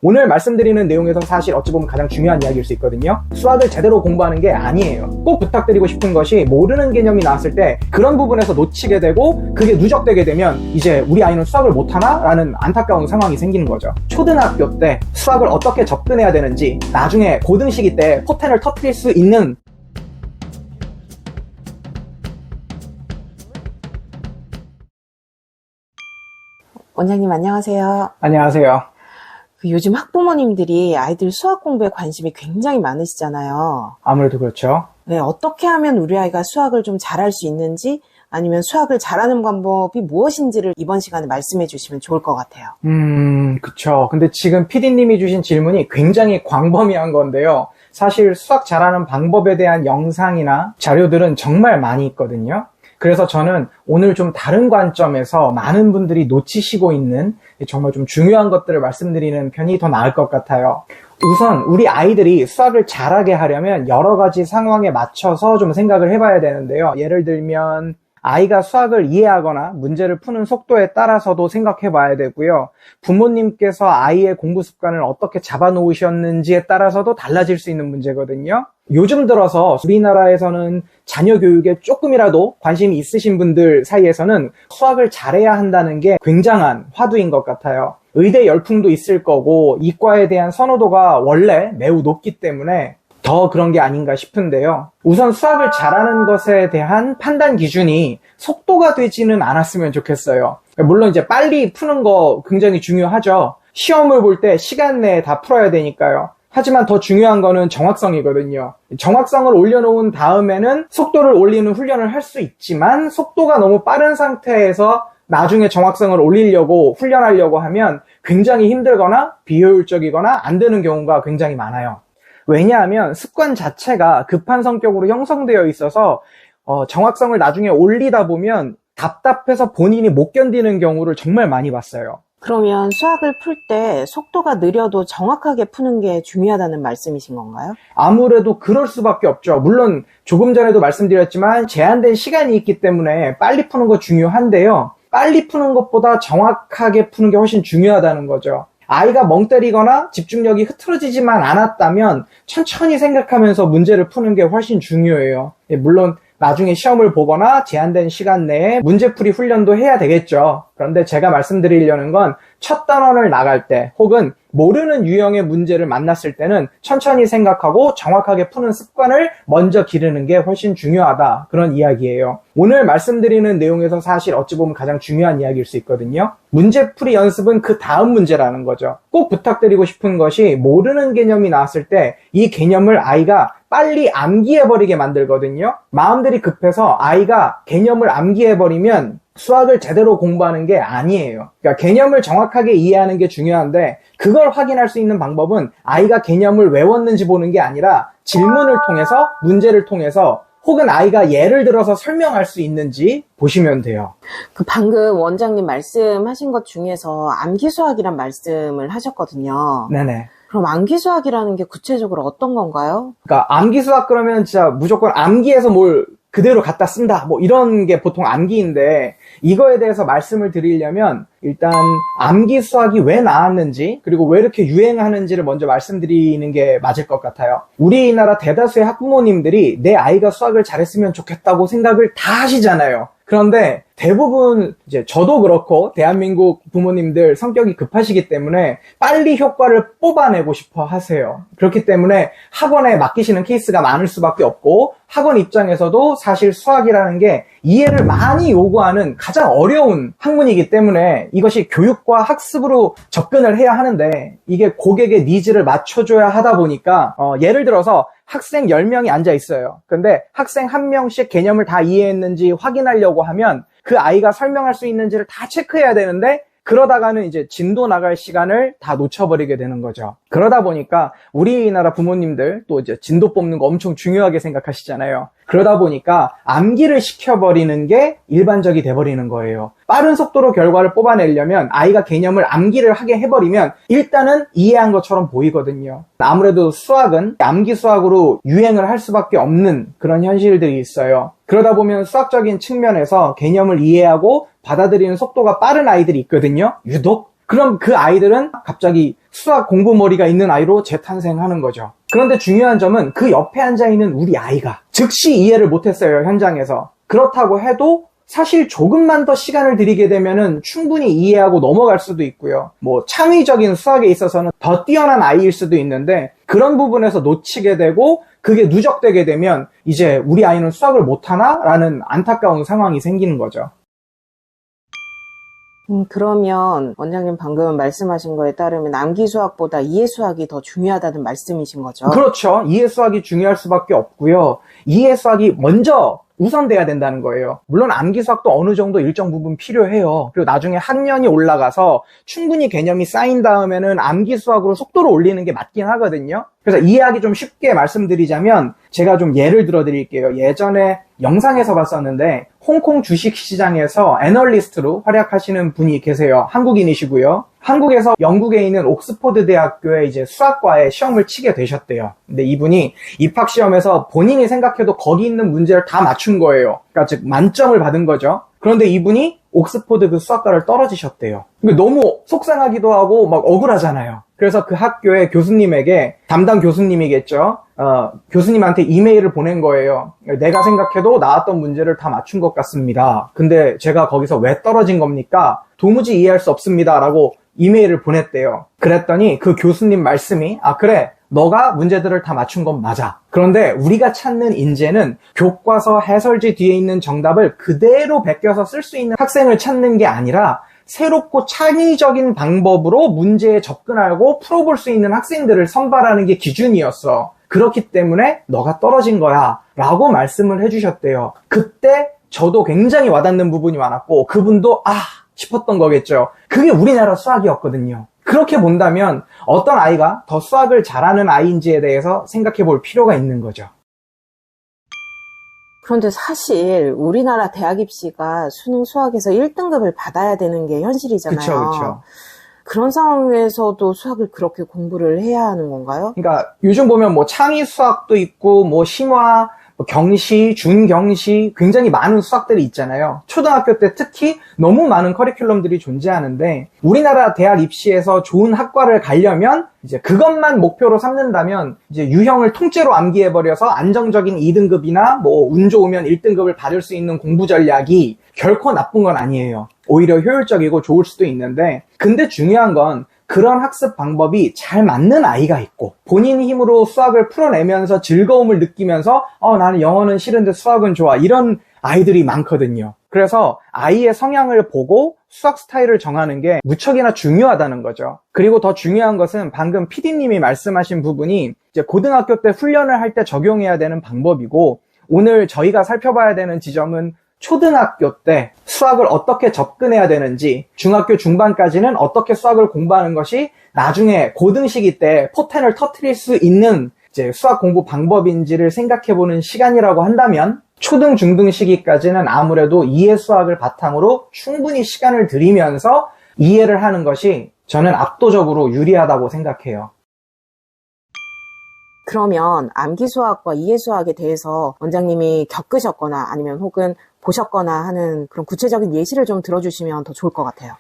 오늘 말씀드리는 내용에서 사실 어찌 보면 가장 중요한 이야기일 수 있거든요. 수학을 제대로 공부하는 게 아니에요. 꼭 부탁드리고 싶은 것이 모르는 개념이 나왔을 때 그런 부분에서 놓치게 되고 그게 누적되게 되면 이제 우리 아이는 수학을 못하나? 라는 안타까운 상황이 생기는 거죠. 초등학교 때 수학을 어떻게 접근해야 되는지 나중에 고등시기 때 포텐을 터뜨릴 수 있는 원장님 안녕하세요. 안녕하세요. 요즘 학부모님들이 아이들 수학 공부에 관심이 굉장히 많으시잖아요. 아무래도 그렇죠. 네, 어떻게 하면 우리 아이가 수학을 좀 잘할 수 있는지 아니면 수학을 잘하는 방법이 무엇인지를 이번 시간에 말씀해 주시면 좋을 것 같아요. 그쵸. 근데 지금 PD님이 주신 질문이 굉장히 광범위한 건데요. 사실 수학 잘하는 방법에 대한 영상이나 자료들은 정말 많이 있거든요. 그래서 저는 오늘 좀 다른 관점에서 많은 분들이 놓치시고 있는 정말 좀 중요한 것들을 말씀드리는 편이 더 나을 것 같아요. 우선 우리 아이들이 수학을 잘하게 하려면 여러 가지 상황에 맞춰서 좀 생각을 해봐야 되는데요. 예를 들면 아이가 수학을 이해하거나 문제를 푸는 속도에 따라서도 생각해 봐야 되고요. 부모님께서 아이의 공부 습관을 어떻게 잡아놓으셨는지에 따라서도 달라질 수 있는 문제거든요. 요즘 들어서 우리나라에서는 자녀 교육에 조금이라도 관심이 있으신 분들 사이에서는 수학을 잘해야 한다는 게 굉장한 화두인 것 같아요. 의대 열풍도 있을 거고 이과에 대한 선호도가 원래 매우 높기 때문에 더 그런 게 아닌가 싶은데요. 우선 수학을 잘하는 것에 대한 판단 기준이 속도가 되지는 않았으면 좋겠어요. 물론 이제 빨리 푸는 거 굉장히 중요하죠. 시험을 볼 때 시간 내에 다 풀어야 되니까요. 하지만 더 중요한 거는 정확성이거든요. 정확성을 올려놓은 다음에는 속도를 올리는 훈련을 할 수 있지만 속도가 너무 빠른 상태에서 나중에 정확성을 올리려고 훈련하려고 하면 굉장히 힘들거나 비효율적이거나 안 되는 경우가 굉장히 많아요. 왜냐하면 습관 자체가 급한 성격으로 형성되어 있어서 정확성을 나중에 올리다 보면 답답해서 본인이 못 견디는 경우를 정말 많이 봤어요. 그러면 수학을 풀 때 속도가 느려도 정확하게 푸는 게 중요하다는 말씀이신 건가요? 아무래도 그럴 수밖에 없죠. 물론 조금 전에도 말씀드렸지만 제한된 시간이 있기 때문에 빨리 푸는 거 중요한데요. 빨리 푸는 것보다 정확하게 푸는 게 훨씬 중요하다는 거죠. 아이가 멍 때리거나 집중력이 흐트러지지만 않았다면 천천히 생각하면서 문제를 푸는 게 훨씬 중요해요. 물론 나중에 시험을 보거나 제한된 시간 내에 문제풀이 훈련도 해야 되겠죠. 그런데 제가 말씀드리려는 건 첫 단원을 나갈 때 혹은 모르는 유형의 문제를 만났을 때는 천천히 생각하고 정확하게 푸는 습관을 먼저 기르는 게 훨씬 중요하다. 그런 이야기예요. 오늘 말씀드리는 내용에서 사실 어찌 보면 가장 중요한 이야기일 수 있거든요. 문제풀이 연습은 그 다음 문제라는 거죠. 꼭 부탁드리고 싶은 것이 모르는 개념이 나왔을 때 이 개념을 아이가 빨리 암기해버리게 만들거든요. 마음들이 급해서 아이가 개념을 암기해버리면 수학을 제대로 공부하는 게 아니에요. 그러니까 개념을 정확하게 이해하는 게 중요한데 그걸 확인할 수 있는 방법은 아이가 개념을 외웠는지 보는 게 아니라 질문을 통해서 문제를 통해서 혹은 아이가 예를 들어서 설명할 수 있는지 보시면 돼요. 방금 원장님 말씀하신 것 중에서 암기 수학이란 말씀을 하셨거든요. 네네. 그럼 암기 수학이라는 게 구체적으로 어떤 건가요? 그러니까 암기 수학 그러면 진짜 무조건 암기해서 뭘 그대로 갖다 쓴다 뭐 이런 게 보통 암기인데 이거에 대해서 말씀을 드리려면 일단 암기 수학이 왜 나왔는지 그리고 왜 이렇게 유행하는지를 먼저 말씀드리는 게 맞을 것 같아요. 우리나라 대다수의 학부모님들이 내 아이가 수학을 잘했으면 좋겠다고 생각을 다 하시잖아요. 그런데 대부분 이제 저도 그렇고 대한민국 부모님들 성격이 급하시기 때문에 빨리 효과를 뽑아내고 싶어 하세요. 그렇기 때문에 학원에 맡기시는 케이스가 많을 수밖에 없고 학원 입장에서도 사실 수학이라는 게 이해를 많이 요구하는 가장 어려운 학문이기 때문에 이것이 교육과 학습으로 접근을 해야 하는데 이게 고객의 니즈를 맞춰줘야 하다 보니까 예를 들어서 학생 10명이 앉아 있어요. 근데 학생 1명씩 개념을 다 이해했는지 확인하려고 하면 그 아이가 설명할 수 있는지를 다 체크해야 되는데 그러다가는 이제 진도 나갈 시간을 다 놓쳐버리게 되는 거죠. 그러다 보니까 우리나라 부모님들 또 이제 진도 뽑는 거 엄청 중요하게 생각하시잖아요. 그러다 보니까 암기를 시켜버리는 게 일반적이 돼버리는 거예요. 빠른 속도로 결과를 뽑아내려면 아이가 개념을 암기를 하게 해버리면 일단은 이해한 것처럼 보이거든요. 아무래도 수학은 암기 수학으로 유행을 할 수밖에 없는 그런 현실들이 있어요. 그러다 보면 수학적인 측면에서 개념을 이해하고 받아들이는 속도가 빠른 아이들이 있거든요. 유독. 그럼 그 아이들은 갑자기 수학 공부머리가 있는 아이로 재탄생하는 거죠. 그런데 중요한 점은 그 옆에 앉아있는 우리 아이가 즉시 이해를 못했어요, 현장에서. 그렇다고 해도 사실 조금만 더 시간을 들이게 되면은 충분히 이해하고 넘어갈 수도 있고요. 뭐 창의적인 수학에 있어서는 더 뛰어난 아이일 수도 있는데 그런 부분에서 놓치게 되고 그게 누적되게 되면 이제 우리 아이는 수학을 못하나? 라는 안타까운 상황이 생기는 거죠. 그러면 원장님 방금 말씀하신 거에 따르면 암기 수학보다 이해 수학이 더 중요하다는 말씀이신 거죠? 그렇죠. 이해 수학이 중요할 수밖에 없고요. 이해 수학이 먼저 우선돼야 된다는 거예요. 물론 암기 수학도 어느 정도 일정 부분 필요해요. 그리고 나중에 학년이 올라가서 충분히 개념이 쌓인 다음에는 암기 수학으로 속도를 올리는 게 맞긴 하거든요. 그래서 이해하기 좀 쉽게 말씀드리자면 제가 좀 예를 들어 드릴게요. 예전에 영상에서 봤었는데 홍콩 주식시장에서 애널리스트로 활약하시는 분이 계세요. 한국인이시고요. 한국에서 영국에 있는 옥스퍼드 대학교에 이제 수학과에 시험을 치게 되셨대요. 근데 이분이 입학시험에서 본인이 생각해도 거기 있는 문제를 다 맞춘 거예요. 그러니까 즉 만점을 받은 거죠. 그런데 이분이 옥스퍼드 그 수학과를 떨어지셨대요. 너무 속상하기도 하고 막 억울하잖아요. 그래서 그 학교의 교수님에게, 담당 교수님이겠죠. 교수님한테 이메일을 보낸 거예요. 내가 생각해도 나왔던 문제를 다 맞춘 것 같습니다. 근데 제가 거기서 왜 떨어진 겁니까? 도무지 이해할 수 없습니다. 라고 이메일을 보냈대요. 그랬더니 그 교수님 말씀이 그래. 너가 문제들을 다 맞춘 건 맞아. 그런데 우리가 찾는 인재는 교과서 해설지 뒤에 있는 정답을 그대로 베껴서 쓸 수 있는 학생을 찾는 게 아니라 새롭고 창의적인 방법으로 문제에 접근하고 풀어볼 수 있는 학생들을 선발하는 게 기준이었어. 그렇기 때문에 너가 떨어진 거야. 라고 말씀을 해주셨대요. 그때 저도 굉장히 와닿는 부분이 많았고 그분도 싶었던 거겠죠. 그게 우리나라 수학이었거든요. 그렇게 본다면 어떤 아이가 더 수학을 잘하는 아이인지에 대해서 생각해 볼 필요가 있는 거죠. 그런데 사실 우리나라 대학 입시가 수능 수학에서 1등급을 받아야 되는 게 현실이잖아요. 그렇죠. 그런 상황에서도 수학을 그렇게 공부를 해야 하는 건가요? 그러니까 요즘 보면 뭐 창의 수학도 있고 뭐 심화, 경시, 준경시 굉장히 많은 수학들이 있잖아요. 초등학교 때 특히 너무 많은 커리큘럼들이 존재하는데 우리나라 대학 입시에서 좋은 학과를 가려면 이제 그것만 목표로 삼는다면 이제 유형을 통째로 암기해버려서 안정적인 2등급이나 뭐 운 좋으면 1등급을 받을 수 있는 공부 전략이 결코 나쁜 건 아니에요. 오히려 효율적이고 좋을 수도 있는데 근데 중요한 건 그런 학습 방법이 잘 맞는 아이가 있고 본인 힘으로 수학을 풀어내면서 즐거움을 느끼면서 나는 영어는 싫은데 수학은 좋아 이런 아이들이 많거든요. 그래서 아이의 성향을 보고 수학 스타일을 정하는 게 무척이나 중요하다는 거죠. 그리고 더 중요한 것은 방금 PD님이 말씀하신 부분이 이제 고등학교 때 훈련을 할 때 적용해야 되는 방법이고 오늘 저희가 살펴봐야 되는 지점은 초등학교 때 수학을 어떻게 접근해야 되는지 중학교 중반까지는 어떻게 수학을 공부하는 것이 나중에 고등 시기 때 포텐을 터뜨릴 수 있는 이제 수학 공부 방법인지를 생각해보는 시간이라고 한다면 초등 중등 시기까지는 아무래도 이해 수학을 바탕으로 충분히 시간을 들이면서 이해를 하는 것이 저는 압도적으로 유리하다고 생각해요. 그러면 암기 수학과 이해 수학에 대해서 원장님이 겪으셨거나 아니면 혹은 보셨거나 하는 그런 구체적인 예시를 좀 들어주시면 더 좋을 것 같아요.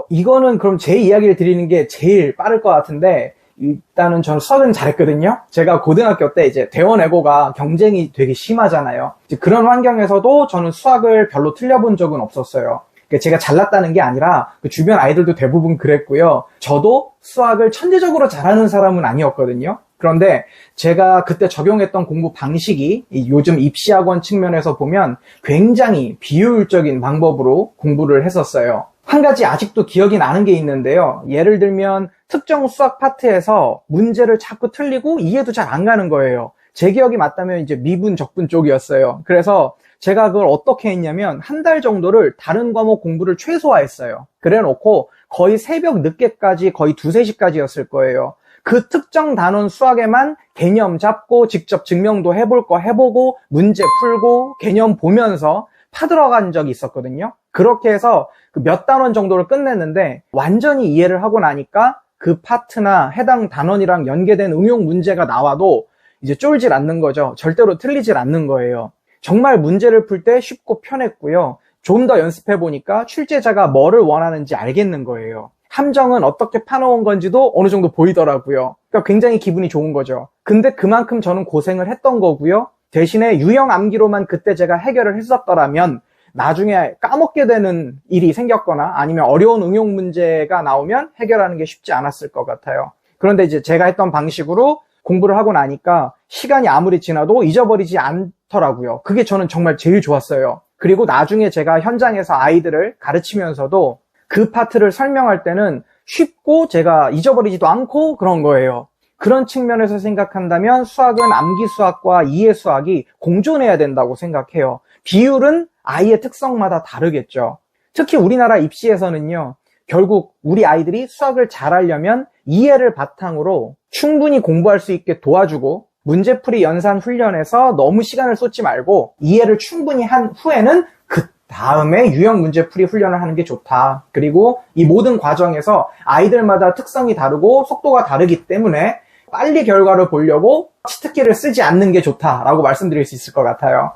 이거는 그럼 제 이야기를 드리는 게 제일 빠를 것 같은데 일단은 저는 수학은 잘했거든요. 제가 고등학교 때 이제 대원외고가 경쟁이 되게 심하잖아요. 이제 그런 환경에서도 저는 수학을 별로 틀려본 적은 없었어요. 제가 잘났다는 게 아니라 그 주변 아이들도 대부분 그랬고요. 저도 수학을 천재적으로 잘하는 사람은 아니었거든요. 그런데 제가 그때 적용했던 공부 방식이 요즘 입시학원 측면에서 보면 굉장히 비효율적인 방법으로 공부를 했었어요. 한 가지 아직도 기억이 나는 게 있는데요. 예를 들면 특정 수학 파트에서 문제를 자꾸 틀리고 이해도 잘 안 가는 거예요. 제 기억이 맞다면 이제 미분, 적분 쪽이었어요. 그래서 제가 그걸 어떻게 했냐면 한 달 정도를 다른 과목 공부를 최소화했어요. 그래 놓고 거의 새벽 늦게까지 거의 2, 3시까지였을 거예요. 그 특정 단원 수학에만 개념 잡고 직접 증명도 해볼 거 해보고 문제 풀고 개념 보면서 파들어간 적이 있었거든요. 그렇게 해서 그 몇 단원 정도를 끝냈는데 완전히 이해를 하고 나니까 그 파트나 해당 단원이랑 연계된 응용 문제가 나와도 이제 쫄질 않는 거죠. 절대로 틀리질 않는 거예요. 정말 문제를 풀 때 쉽고 편했고요. 좀 더 연습해 보니까 출제자가 뭐를 원하는지 알겠는 거예요. 함정은 어떻게 파놓은 건지도 어느 정도 보이더라고요. 그러니까 굉장히 기분이 좋은 거죠. 근데 그만큼 저는 고생을 했던 거고요. 대신에 유형 암기로만 그때 제가 해결을 했었더라면 나중에 까먹게 되는 일이 생겼거나 아니면 어려운 응용 문제가 나오면 해결하는 게 쉽지 않았을 것 같아요. 그런데 이제 제가 했던 방식으로 공부를 하고 나니까 시간이 아무리 지나도 잊어버리지 않더라고요. 그게 저는 정말 제일 좋았어요. 그리고 나중에 제가 현장에서 아이들을 가르치면서도 그 파트를 설명할 때는 쉽고 제가 잊어버리지도 않고 그런 거예요. 그런 측면에서 생각한다면 수학은 암기 수학과 이해 수학이 공존해야 된다고 생각해요. 비율은 아이의 특성마다 다르겠죠. 특히 우리나라 입시에서는요, 결국 우리 아이들이 수학을 잘하려면 이해를 바탕으로 충분히 공부할 수 있게 도와주고 문제풀이 연산 훈련에서 너무 시간을 쏟지 말고 이해를 충분히 한 후에는 그 다음에 유형 문제풀이 훈련을 하는 게 좋다. 그리고 이 모든 과정에서 아이들마다 특성이 다르고 속도가 다르기 때문에 빨리 결과를 보려고 치트키를 쓰지 않는 게 좋다라고 말씀드릴 수 있을 것 같아요.